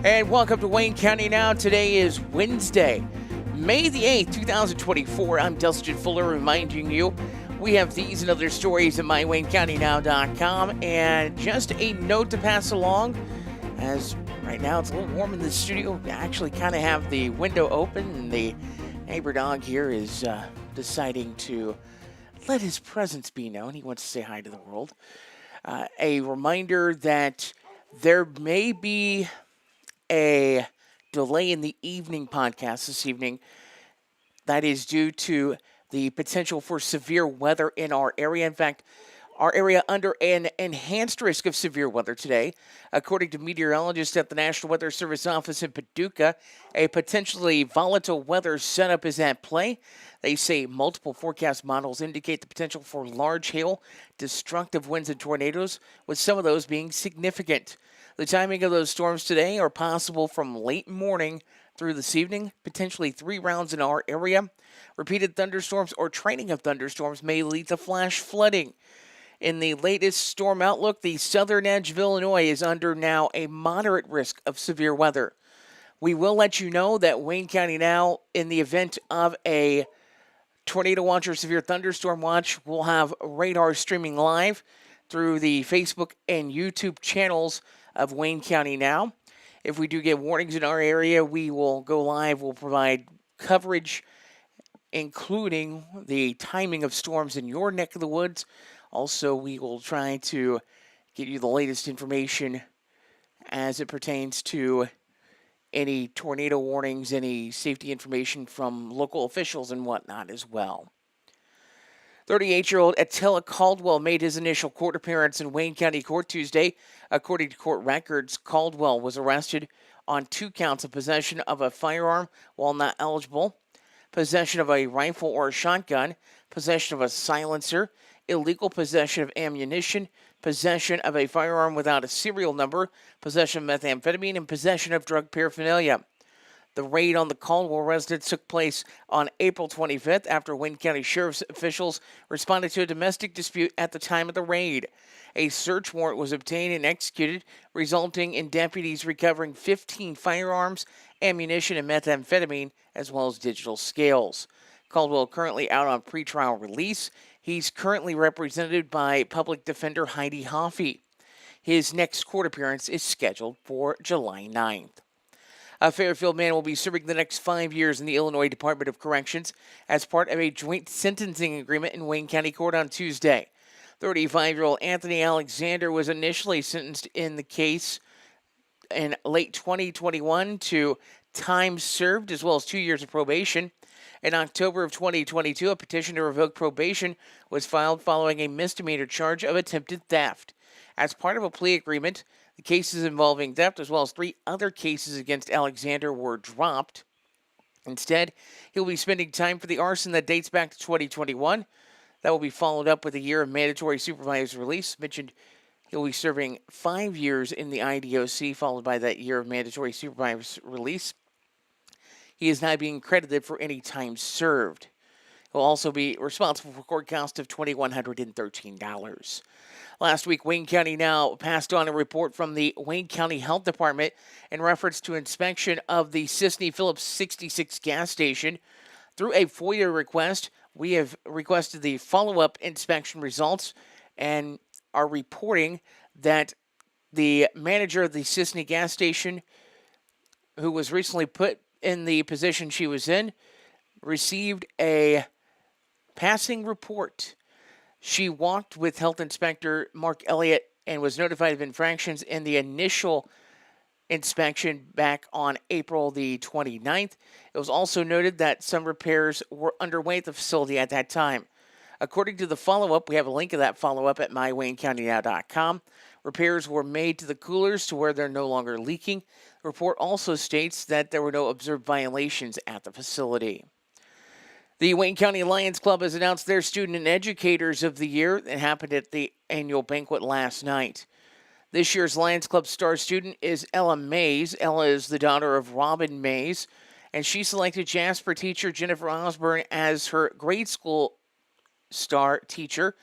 And welcome to Wayne County Now. Today is Wednesday, May the 8th, 2024. I'm Dustin Fuller reminding you we have these and other stories at mywaynecountynow.com. And just a note to pass along, as right now it's a little warm in the studio. We actually kind of have the window open, and the neighbor dog here is deciding to let his presence be known. He wants to say hi to the world. A reminder that there may be a delay in the evening podcast this evening. That is due to the potential for severe weather in our area. In fact, our area under an enhanced risk of severe weather today. According to meteorologists at the National Weather Service office in Paducah, a potentially volatile weather setup is at play. They say multiple forecast models indicate the potential for large hail, destructive winds, and tornadoes, with some of those being significant. The timing of those storms today are possible from late morning through this evening, potentially 3 rounds in our area. Repeated thunderstorms or training of thunderstorms may lead to flash flooding. In the latest storm outlook, the southern edge of Illinois is under now a moderate risk of severe weather. We will let you know that Wayne County Now, in the event of a tornado watch or severe thunderstorm watch, will have radar streaming live through the Facebook and YouTube channels of Wayne County Now. If we do get warnings in our area, we will go live. We'll provide coverage, including the timing of storms in your neck of the woods. Also, we will try to get you the latest information as it pertains to any tornado warnings, any safety information from local officials and whatnot as well. 38-year-old Attila Caldwell made his initial court appearance in Wayne County Court Tuesday. According to court records, Caldwell was arrested on 2 counts of possession of a firearm while not eligible, possession of a rifle or a shotgun, possession of a silencer, illegal possession of ammunition, possession of a firearm without a serial number, possession of methamphetamine, and possession of drug paraphernalia. The raid on the Caldwell residence took place on April 25th after Wayne County Sheriff's officials responded to a domestic dispute at the time of the raid. A search warrant was obtained and executed, resulting in deputies recovering 15 firearms, ammunition, and methamphetamine, as well as digital scales. Caldwell currently out on pretrial release. He's currently represented by public defender Heidi Hoffey. His next court appearance is scheduled for July 9th. A Fairfield man will be serving the next 5 years in the Illinois Department of Corrections as part of a joint sentencing agreement in Wayne County Court on Tuesday. 35-year-old Anthony Alexander was initially sentenced in the case in late 2021 to time served as well as 2 years of probation. In October of 2022, a petition to revoke probation was filed following a misdemeanor charge of attempted theft. As part of a plea agreement, the cases involving theft as well as 3 other cases against Alexander were dropped. Instead, he'll be spending time for the arson that dates back to 2021. That will be followed up with a year of mandatory supervised release. Mentioned he'll be serving 5 years in the IDOC, followed by that year of mandatory supervised release. He is not being credited for any time served. He'll also be responsible for court costs of $2,113. Last week, Wayne County Now passed on a report from the Wayne County Health Department in reference to inspection of the Sisney Phillips 66 gas station. Through a FOIA request, we have requested the follow-up inspection results and are reporting that the manager of the Sisney gas station, who was recently put in the position she was in, received a passing report. She walked with Health Inspector Mark Elliott and was notified of infractions in the initial inspection back on April the 29th. It was also noted that some repairs were underway at the facility at that time. According to the follow-up, we have a link to that follow-up at mywaynecountynow.com. Repairs were made to the coolers to where they're no longer leaking. The report also states that there were no observed violations at the facility. The Wayne County Lions Club has announced their Student and Educators of the Year. It happened at the annual banquet last night. This year's Lions Club star student is Ella Mays. Ella is the daughter of Robin Mays, and she selected Jasper teacher Jennifer Osborne as her grade school star teacher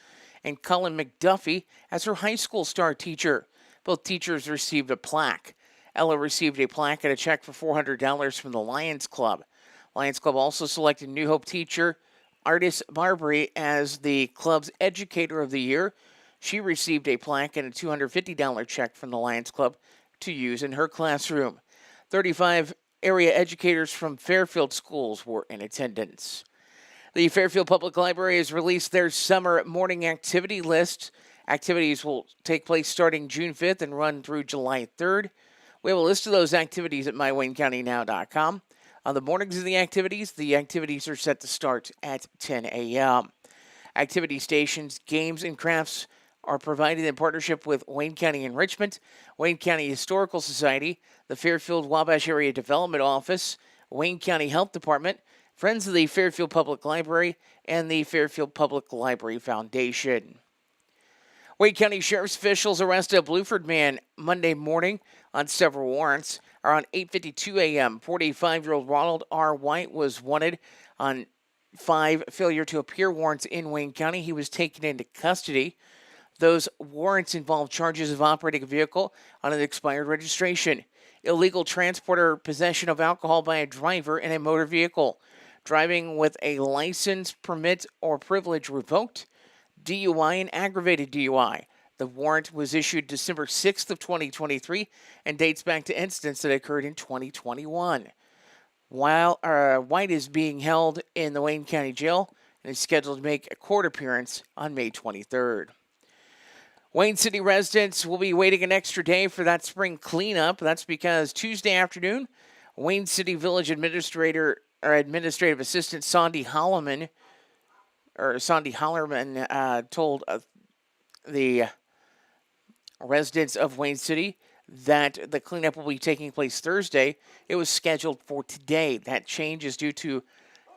and Cullen McDuffie as her high school star teacher. Both teachers received a plaque. Ella received a plaque and a check for $400 from the Lions Club. Lions Club also selected New Hope teacher Artis Barbary as the club's Educator of the Year. She received a plaque and a $250 check from the Lions Club to use in her classroom. 35 area educators from Fairfield schools were in attendance. The Fairfield Public Library has released their summer morning activity list. Activities will take place starting June 5th and run through July 3rd. We have a list of those activities at mywaynecountynow.com. On the mornings of the activities are set to start at 10 a.m. Activity stations, games, and crafts are provided in partnership with Wayne County Enrichment, Wayne County Historical Society, the Fairfield Wabash Area Development Office, Wayne County Health Department, Friends of the Fairfield Public Library, and the Fairfield Public Library Foundation. Wayne County Sheriff's officials arrested a Bluford man Monday morning on several warrants. Around 8:52 a.m., 45-year-old Ronald R. White was wanted on 5 failure to appear warrants in Wayne County. He was taken into custody. Those warrants involve charges of operating a vehicle on an expired registration, illegal transport or possession of alcohol by a driver in a motor vehicle, driving with a license, permit, or privilege revoked, DUI, and aggravated DUI. The warrant was issued December 6th of 2023 and dates back to incidents that occurred in 2021. While White is being held in the Wayne County Jail and is scheduled to make a court appearance on May 23rd. Wayne City residents will be waiting an extra day for that spring cleanup. That's because Tuesday afternoon, Wayne City Village Administrative Assistant Sandy Hollerman told the residents of Wayne City that the cleanup will be taking place Thursday. It was scheduled for today. That change is due to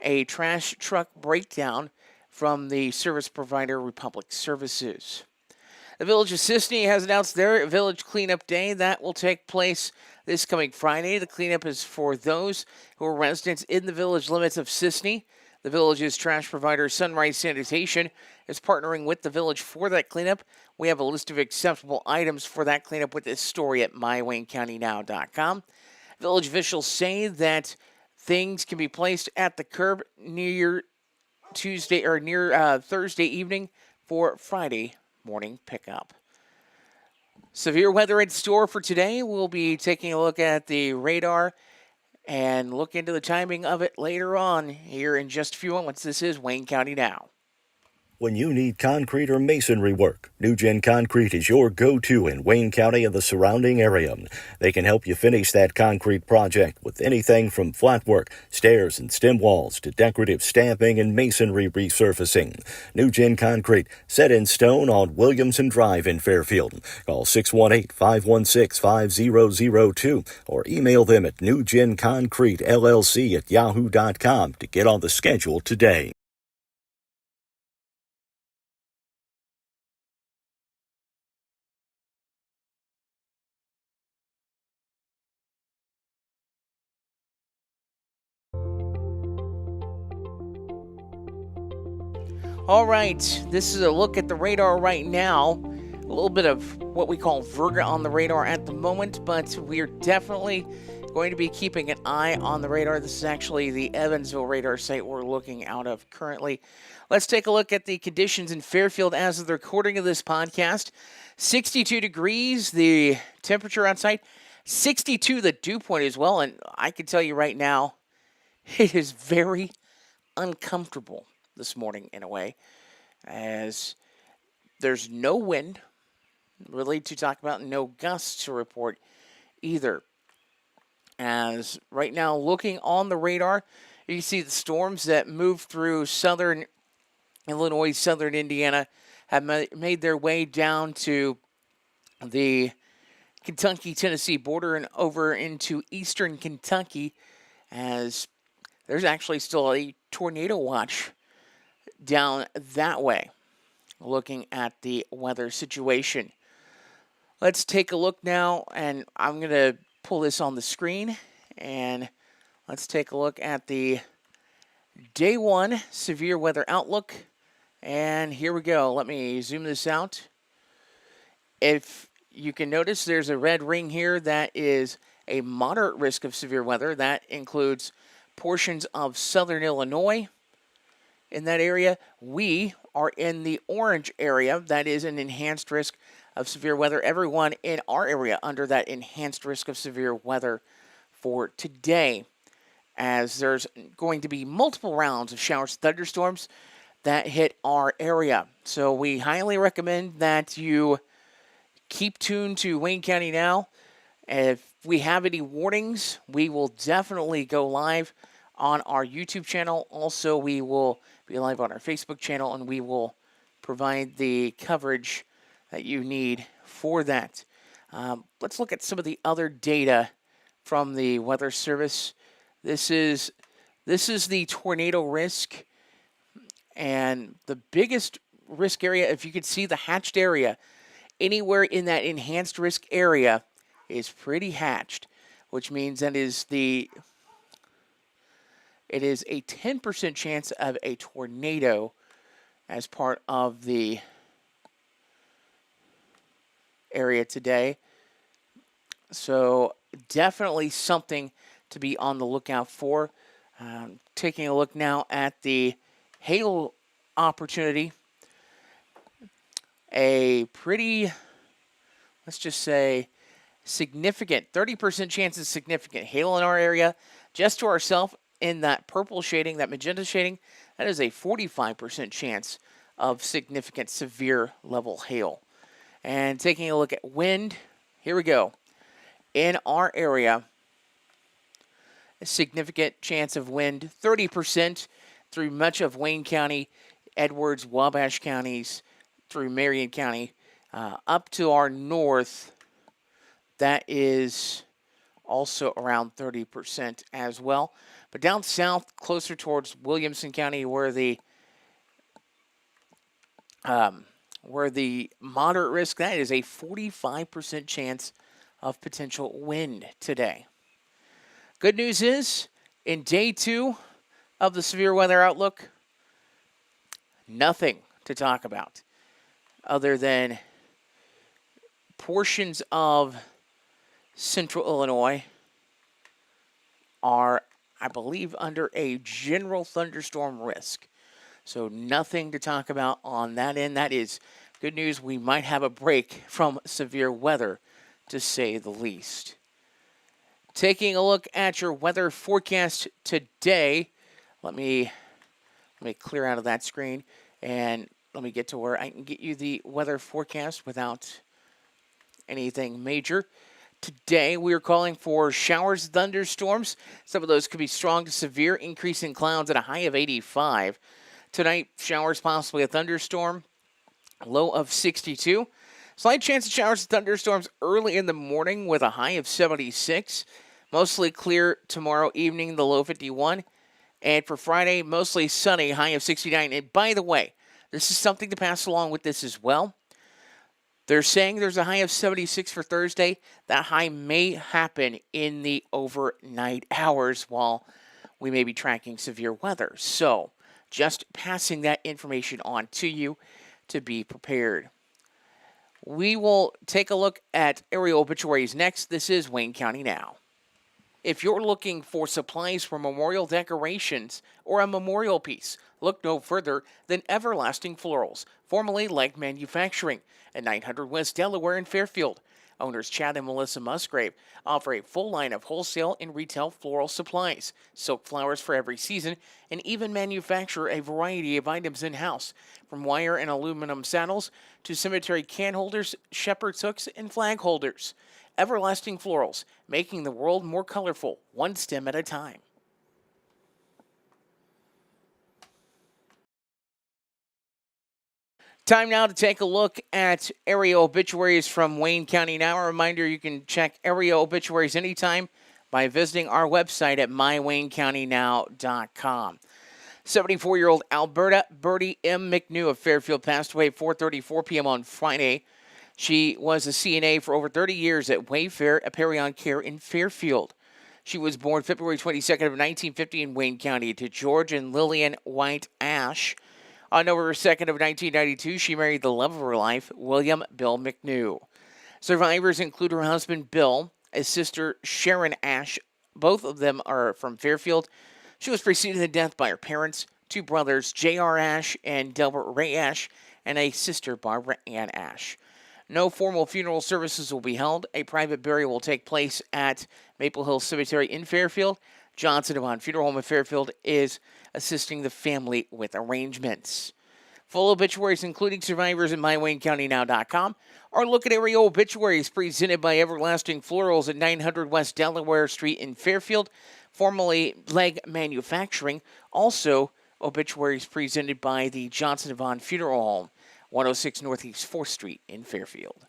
a trash truck breakdown from the service provider Republic Services. The Village of Sisney has announced their Village Cleanup Day. That will take place this coming Friday. The cleanup is for those who are residents in the village limits of Sisney. The village's trash provider, Sunrise Sanitation, is partnering with the village for that cleanup. We have a list of acceptable items for that cleanup with this story at mywaynecountynow.com. Village officials say that things can be placed at the curb near Thursday evening for Friday morning pickup. Severe weather in store for today. We'll be taking a look at the radar and look into the timing of it later on here in just a few moments. This is Wayne County Now. When you need concrete or masonry work, New Gen Concrete is your go-to in Wayne County and the surrounding area. They can help you finish that concrete project with anything from flat work, stairs and stem walls to decorative stamping and masonry resurfacing. New Gen Concrete, set in stone on Williamson Drive in Fairfield. Call 618-516-5002 or email them at newgenconcretellc@yahoo.com to get on the schedule today. All right, this is a look at the radar right now. A little bit of what we call Virga on the radar at the moment, but we're definitely going to be keeping an eye on the radar. This is actually the Evansville radar site we're looking out of currently. Let's take a look at the conditions in Fairfield as of the recording of this podcast. 62 degrees, the temperature outside. 62 the dew point as well, and I can tell you right now, it is very uncomfortable this morning in a way, as there's no wind really to talk about, no gusts to report either. As right now, looking on the radar, you can see the storms that move through southern Illinois, southern Indiana, have made their way down to the Kentucky-Tennessee border and over into eastern Kentucky, as there's actually still a tornado watch down that way, looking at the weather situation. Let's take a look now, and I'm going to pull this on the screen, and let's take a look at the Day 1 severe weather outlook. And here we go. Let me zoom this out. If you can notice there's a red ring here that is a moderate risk of severe weather. That includes portions of southern Illinois. In that area, we are in the orange area. That is an enhanced risk of severe weather. Everyone in our area under that enhanced risk of severe weather for today, as there's going to be multiple rounds of showers and thunderstorms that hit our area. So we highly recommend that you keep tuned to Wayne County Now. If we have any warnings, we will definitely go live on our YouTube channel. Also, we will be live on our Facebook channel, and we will provide the coverage that you need for that. Let's look at some of the other data from the Weather Service. This is the tornado risk, and the biggest risk area, if you could see the hatched area, anywhere in that enhanced risk area is pretty hatched, which means that it is a 10% chance of a tornado as part of the area today. So definitely something to be on the lookout for. Taking a look now at the hail opportunity. A pretty, let's just say, significant, 30% chance of significant hail in our area. Just to ourselves, in that purple shading, that magenta shading, that is a 45% chance of significant severe level hail. And taking a look at wind, here we go. In our area, a significant chance of wind, 30% through much of Wayne County, Edwards, Wabash counties, through Marion County, up to our north, that is also around 30% as well. But down south, closer towards Williamson County, where the moderate risk, that is a 45% chance of potential wind today. Good news is, in day 2 of the severe weather outlook, nothing to talk about other than portions of central Illinois are, I believe, under a general thunderstorm risk. So nothing to talk about on that end. That is good news. We might have a break from severe weather, to say the least. Taking a look at your weather forecast today, let me clear out of that screen and let me get to where I can get you the weather forecast without anything major. Today, we are calling for showers, thunderstorms. Some of those could be strong to severe, increase in clouds at a high of 85. Tonight, showers, possibly a thunderstorm, low of 62. Slight chance of showers and thunderstorms early in the morning with a high of 76. Mostly clear tomorrow evening, the low 51. And for Friday, mostly sunny, high of 69. And by the way, this is something to pass along with this as well. They're saying there's a high of 76 for Thursday. That high may happen in the overnight hours while we may be tracking severe weather. So just passing that information on to you to be prepared. We will take a look at area obituaries next. This is Wayne County Now. If you're looking for supplies for memorial decorations or a memorial piece, look no further than Everlasting Florals, formerly Leg Manufacturing, at 900 West Delaware in Fairfield. Owners Chad and Melissa Musgrave offer a full line of wholesale and retail floral supplies, silk flowers for every season, and even manufacture a variety of items in-house, from wire and aluminum saddles to cemetery can holders, shepherd's hooks, and flag holders. Everlasting Florals, making the world more colorful, one stem at a time. Time now to take a look at area obituaries from Wayne County Now. A reminder, you can check area obituaries anytime by visiting our website at mywaynecountynow.com. 74-year-old Alberta Birdie M. McNew of Fairfield passed away at 4:34 p.m. on Friday. She was a CNA for over 30 years at Wayfair Aperion Care in Fairfield. She was born February 22nd of 1950 in Wayne County to George and Lillian White Ash. On November 2nd of 1992, she married the love of her life, William Bill McNew. Survivors include her husband, Bill, his sister, Sharon Ash. Both of them are from Fairfield. She was preceded to death by her parents, two brothers, J.R. Ash and Delbert Ray Ash, and a sister, Barbara Ann Ash. No formal funeral services will be held. A private burial will take place at Maple Hill Cemetery in Fairfield. Johnson Devon Funeral Home in Fairfield is assisting the family with arrangements. Full obituaries, including survivors at MyWayneCountyNow.com, or look at area obituaries presented by Everlasting Florals at 900 West Delaware Street in Fairfield, formerly Leg Manufacturing. Also, obituaries presented by the Johnson Devon Funeral Home, 106 Northeast 4th Street in Fairfield.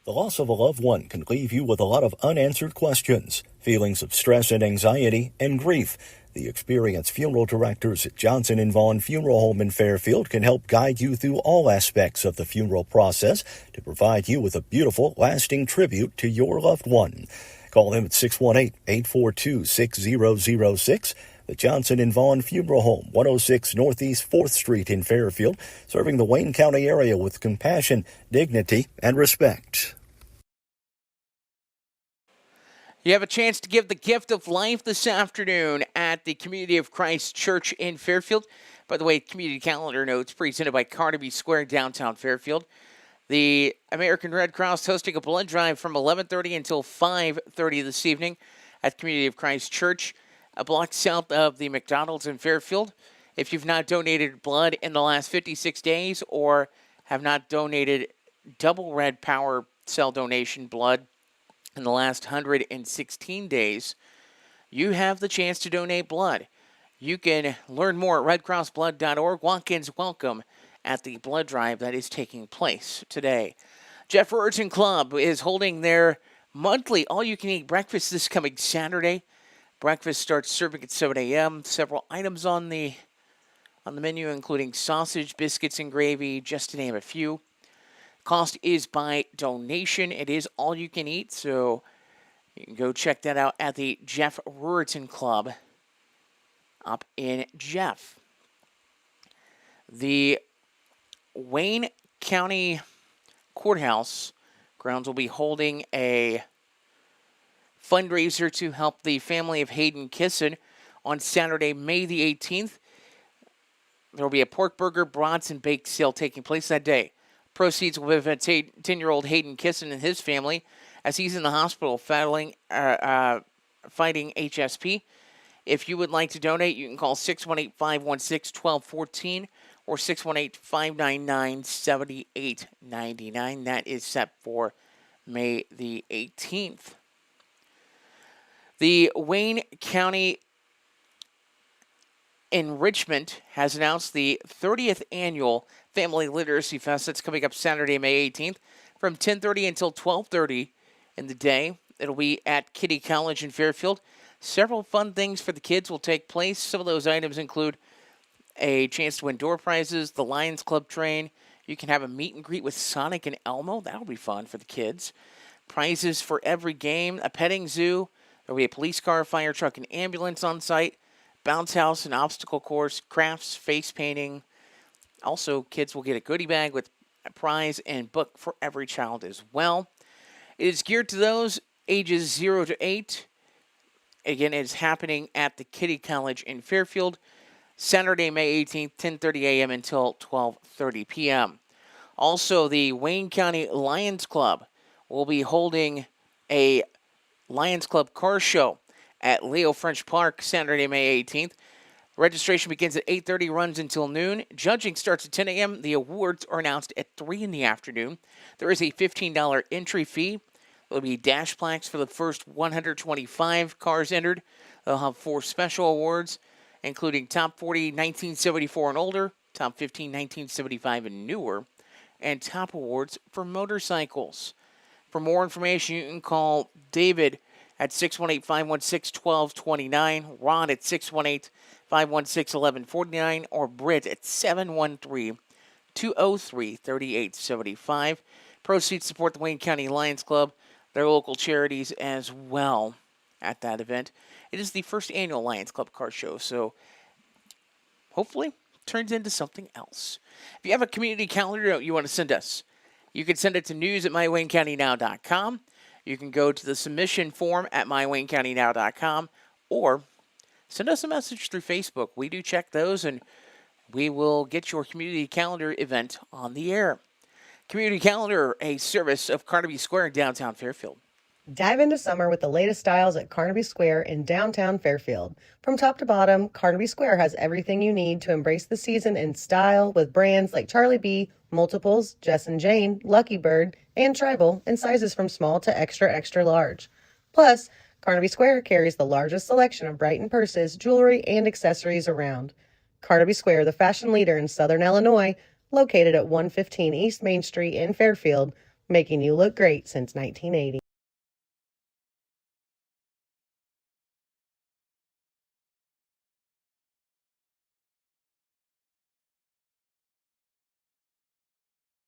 The loss of a loved one can leave you with a lot of unanswered questions, feelings of stress and anxiety, and grief. The experienced funeral directors at Johnson & Vaughn Funeral Home in Fairfield can help guide you through all aspects of the funeral process to provide you with a beautiful, lasting tribute to your loved one. Call them at 618-842-6006. The Johnson & Vaughn Funeral Home, 106 Northeast 4th Street in Fairfield, serving the Wayne County area with compassion, dignity, and respect. You have a chance to give the gift of life this afternoon at the Community of Christ Church in Fairfield. By the way, community calendar notes presented by Carnaby Square, downtown Fairfield. The American Red Cross hosting a blood drive from 11:30 until 5:30 this evening at Community of Christ Church, a block south of the McDonald's in Fairfield. If you've not donated blood in the last 56 days or have not donated double red power cell donation blood in the last 116 days, you have the chance to donate blood. You can learn more at redcrossblood.org. Walk-ins welcome at the blood drive that is taking place today. Jeff Ruritan Club is holding their monthly all-you-can-eat breakfast this coming Saturday. Breakfast starts serving at 7 a.m. Several items on the menu, including sausage, biscuits, and gravy, just to name a few. Cost is by donation. It is all you can eat, so you can go check that out at the Jeff Ruritan Club up in Jeff. The Wayne County Courthouse grounds will be holding a fundraiser to help the family of Hayden Kisson on Saturday, May the 18th. There will be a pork burger, brats, and bake sale taking place that day. Proceeds will benefit 10-year-old Hayden Kisson and his family as he's in the hospital fighting HSP. If you would like to donate, you can call 618-516-1214 or 618-599-7899. That is set for May the 18th. The Wayne County Enrichment has announced the 30th annual Family Literacy Fest that's coming up Saturday, May 18th from 10:30 until 12:30 in the day. It'll be at Kitty College in Fairfield. Several fun things for the kids will take place. Some of those items include a chance to win door prizes, the Lions Club train. You can have a meet and greet with Sonic and Elmo. That'll be fun for the kids. Prizes for every game, a petting zoo. There'll be a police car, fire truck, and ambulance on site. Bounce house and obstacle course, crafts, face painting. Also, kids will get a goodie bag with a prize and book for every child as well. It is geared to those ages 0 to 8. Again, it is happening at the Kitty College in Fairfield, Saturday, May 18th, 10:30 a.m. until 12:30 p.m. Also, the Wayne County Lions Club will be holding a Lions Club car show at Leo French Park, Saturday, May 18th. Registration begins at 8:30, runs until noon. Judging starts at 10 a.m. The awards are announced at 3 in the afternoon. There is a $15 entry fee. There will be dash plaques for the first 125 cars entered. They'll have 4 special awards, including Top 40 1974 and older, Top 15 1975 and newer, and top awards for motorcycles. For more information, you can call David at 618-516-1229, Ron at 618-516-1149, or Britt at 713-203-3875. Proceeds support the Wayne County Lions Club, their local charities as well at that event. It is the first annual Lions Club car show, so hopefully turns into something else. If you have a community calendar note you want to send us, You can send it to news@mywaynecountynow.com. You can go to the submission form at mywaynecountynow.com, or send us a message through Facebook. We do check those, and we will get your community calendar event on the air. Community Calendar, a service of Carnaby Square in downtown Fairfield. Dive into summer with the latest styles at Carnaby Square in downtown Fairfield. From top to bottom, Carnaby Square has everything you need to embrace the season in style with brands like Charlie B, Multiples, Jess and Jane, Lucky Bird, and Tribal in sizes from small to extra, extra large. Plus, Carnaby Square carries the largest selection of Brighton purses, jewelry, and accessories around. Carnaby Square, the fashion leader in Southern Illinois, located at 115 East Main Street in Fairfield, making you look great since 1980.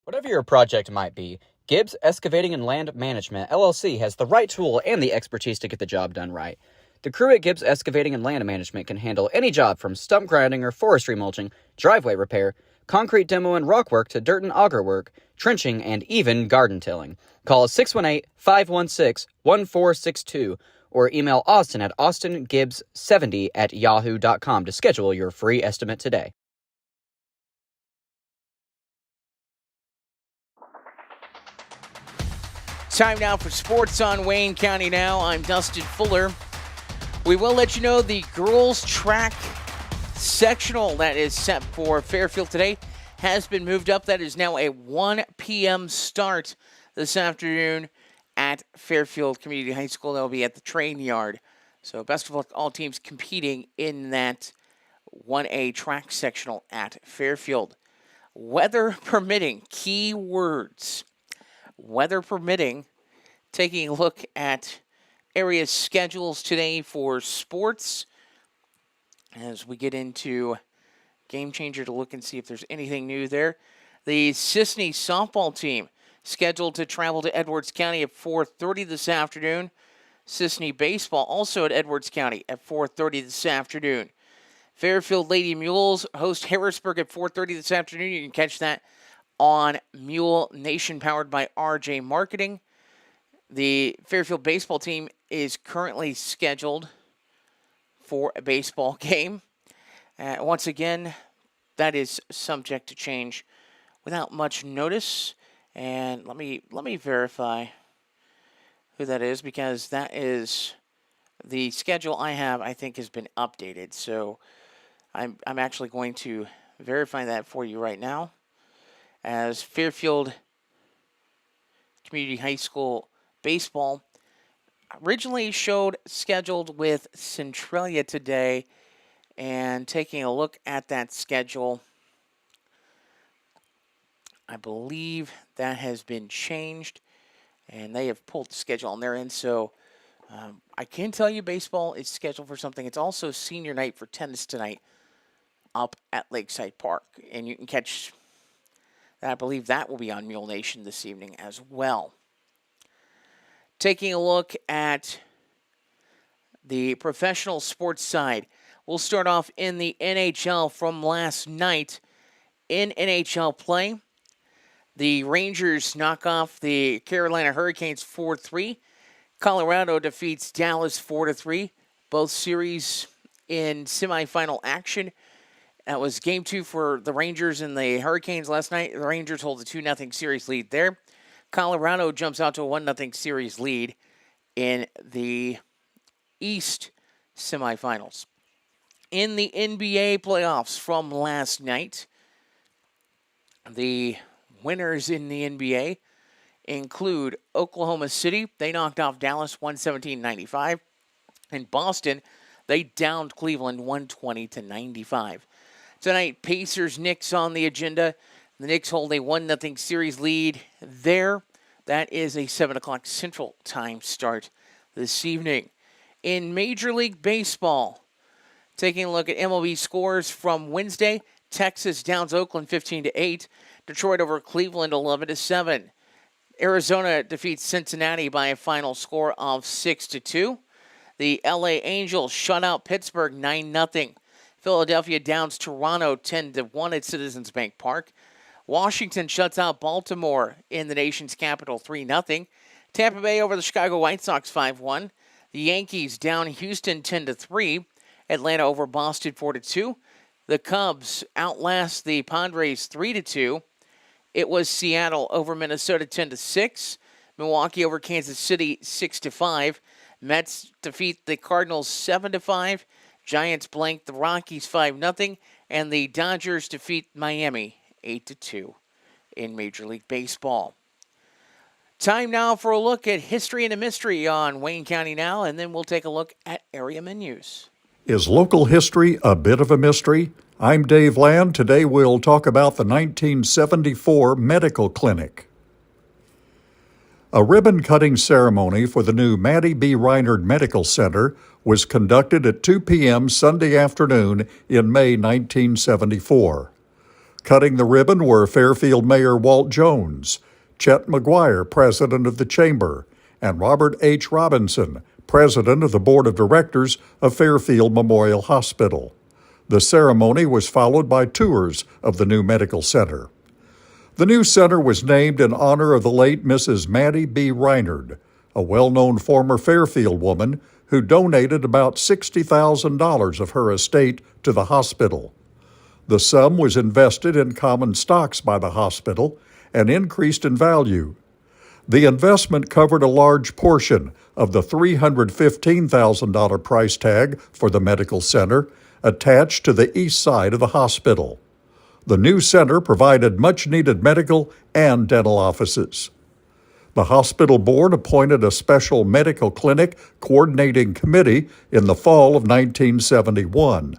Whatever your project might be, Gibbs Excavating and Land Management, LLC has the right tool and the expertise to get the job done right. The crew at Gibbs Excavating and Land Management can handle any job from stump grinding or forestry mulching, driveway repair, concrete demo and rock work to dirt and auger work, trenching, and even garden tilling. Call 618-516-1462 or email Austin at austingibbs70@yahoo.com to schedule your free estimate today. Time now for Sports on Wayne County Now. I'm Dustin Fuller. We will let you know the girls track sectional that is set for Fairfield today has been moved up. That is now a 1 p.m. start this afternoon at Fairfield Community High School. They'll be at the train yard. So best of luck all teams competing in that 1A track sectional at Fairfield. Weather permitting, key words. Weather permitting, taking a look at area schedules today for sports as we get into Game Changer to look and see if there's anything new there. The Sisney softball team scheduled to travel to Edwards County at 4:30 this afternoon. Sisney baseball also at Edwards County at 4:30 this afternoon. Fairfield Lady Mules host Harrisburg at 4:30 this afternoon. You can catch that on Mule Nation, powered by RJ Marketing. The Fairfield baseball team is currently scheduled for a baseball game. Once again, that is subject to change without much notice. And let me verify who that is, because that is the schedule I have, I think, has been updated. So I'm actually going to verify that for you right now, as Fairfield Community High School baseball originally showed scheduled with Centralia today. And taking a look at that schedule, I believe that has been changed, and they have pulled the schedule on their end. So I can tell you baseball is scheduled for something. It's also senior night for tennis tonight up at Lakeside Park, and you can catch I believe that will be on Mule Nation this evening as well. Taking a look at the professional sports side, we'll start off in the NHL from last night. In NHL play, the Rangers knock off the Carolina Hurricanes 4-3. Colorado defeats Dallas 4-3. Both series in semifinal action. That was game 2 for the Rangers and the Hurricanes last night. The Rangers hold a 2-0 series lead there. Colorado jumps out to a 1-0 series lead in the East semifinals. In the NBA playoffs from last night, the winners in the NBA include Oklahoma City. They knocked off Dallas 117-95. And Boston, they downed Cleveland 120-95. Tonight, Pacers-Knicks on the agenda. The Knicks hold a 1-0 series lead there. That is a 7 o'clock Central Time start this evening. In Major League Baseball, taking a look at MLB scores from Wednesday, Texas downs Oakland 15-8. Detroit over Cleveland 11-7. Arizona defeats Cincinnati by a final score of 6-2. The LA Angels shut out Pittsburgh 9-0. Philadelphia downs Toronto 10-1 at Citizens Bank Park. Washington shuts out Baltimore in the nation's capital 3-0. Tampa Bay over the Chicago White Sox 5-1. The Yankees down Houston 10-3. Atlanta over Boston 4-2. The Cubs outlast the Padres 3-2. It was Seattle over Minnesota 10-6. Milwaukee over Kansas City 6-5. Mets defeat the Cardinals 7-5. Giants blank the Rockies 5-0. And the Dodgers defeat Miami 8-2 in Major League Baseball. Time now for a look at history and a mystery on Wayne County Now, and then we'll take a look at area menus. Is local history a bit of a mystery? I'm Dave Land. Today we'll talk about the 1974 medical clinic. A ribbon-cutting ceremony for the new Maddie B. Reinhard Medical Center was conducted at 2 p.m. Sunday afternoon in May 1974. Cutting the ribbon were Fairfield Mayor Walt Jones, Chet McGuire, president of the Chamber, and Robert H. Robinson, president of the Board of Directors of Fairfield Memorial Hospital. The ceremony was followed by tours of the new medical center. The new center was named in honor of the late Mrs. Maddie B. Reinhard, a well-known former Fairfield woman who donated about $60,000 of her estate to the hospital. The sum was invested in common stocks by the hospital and increased in value. The investment covered a large portion of the $315,000 price tag for the medical center attached to the east side of the hospital. The new center provided much-needed medical and dental offices. The hospital board appointed a special medical clinic coordinating committee in the fall of 1971.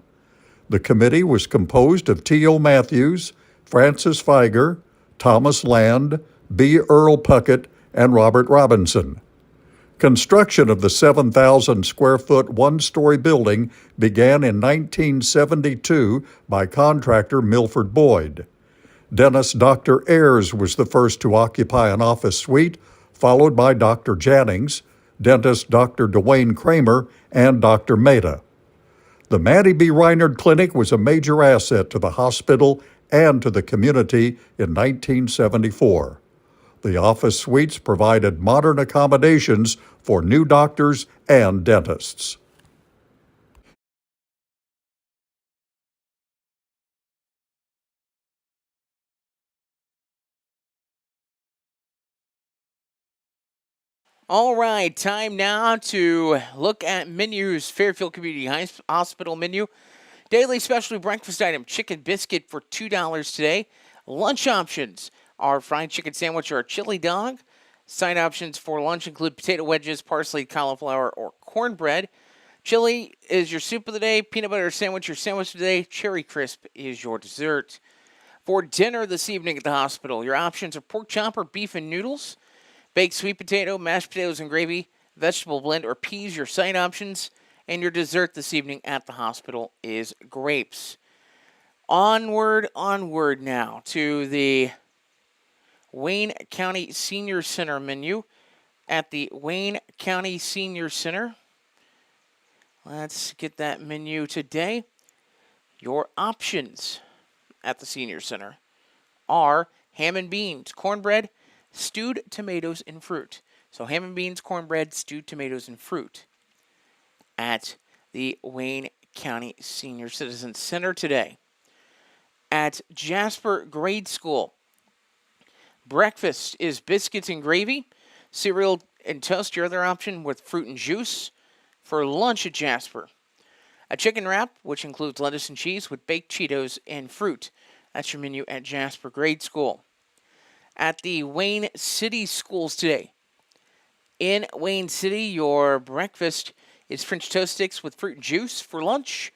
The committee was composed of T.O. Matthews, Francis Feiger, Thomas Land, B. Earl Puckett, and Robert Robinson. Construction of the 7,000-square-foot one-story building began in 1972 by contractor Milford Boyd. Dentist Dr. Ayers was the first to occupy an office suite, followed by Dr. Jannings, dentist Dr. Dwayne Kramer, and Dr. Mehta. The Maddie B. Reinhard Clinic was a major asset to the hospital and to the community in 1974. The office suites provided modern accommodations for new doctors and dentists. All right, time now to look at menus. Fairfield Community Hospital menu. Daily specialty breakfast item, chicken biscuit for $2 today. Lunch options are fried chicken sandwich or a chili dog. Side options for lunch include potato wedges, parsley, cauliflower, or cornbread. Chili is your soup of the day. Peanut butter sandwich, your sandwich of the day. Cherry crisp is your dessert. For dinner this evening at the hospital, your options are pork chop or beef and noodles. Baked sweet potato, mashed potatoes and gravy, vegetable blend, or peas, your side options. And your dessert this evening at the hospital is grapes. Onward now to the Wayne County Senior Center menu. At the Wayne County Senior Center, let's get that menu today. Your options at the Senior Center are ham and beans, cornbread, stewed tomatoes, and fruit. So ham and beans, cornbread, stewed tomatoes, and fruit at the Wayne County Senior Citizen Center today. At Jasper Grade School, breakfast is biscuits and gravy, cereal and toast, your other option, with fruit and juice. For lunch at Jasper, a chicken wrap, which includes lettuce and cheese with baked Cheetos and fruit. That's your menu at Jasper Grade School. At the Wayne City Schools today. In Wayne City, your breakfast is French toast sticks with fruit and juice. For lunch,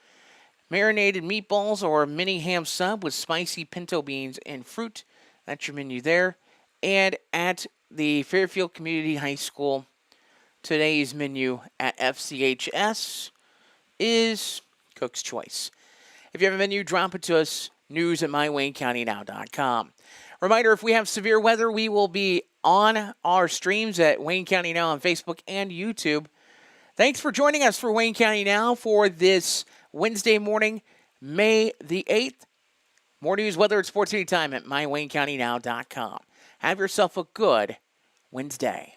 marinated meatballs or mini ham sub with spicy pinto beans and fruit. That's your menu there. And at the Fairfield Community High School, today's menu at FCHS is Cook's Choice. If you have a menu, drop it to us, news@mywaynecountynow.com. Reminder, if we have severe weather, we will be on our streams at Wayne County Now on Facebook and YouTube. Thanks for joining us for Wayne County Now for this Wednesday morning, May the 8th. More news, weather, and sports anytime at mywaynecountynow.com. Have yourself a good Wednesday.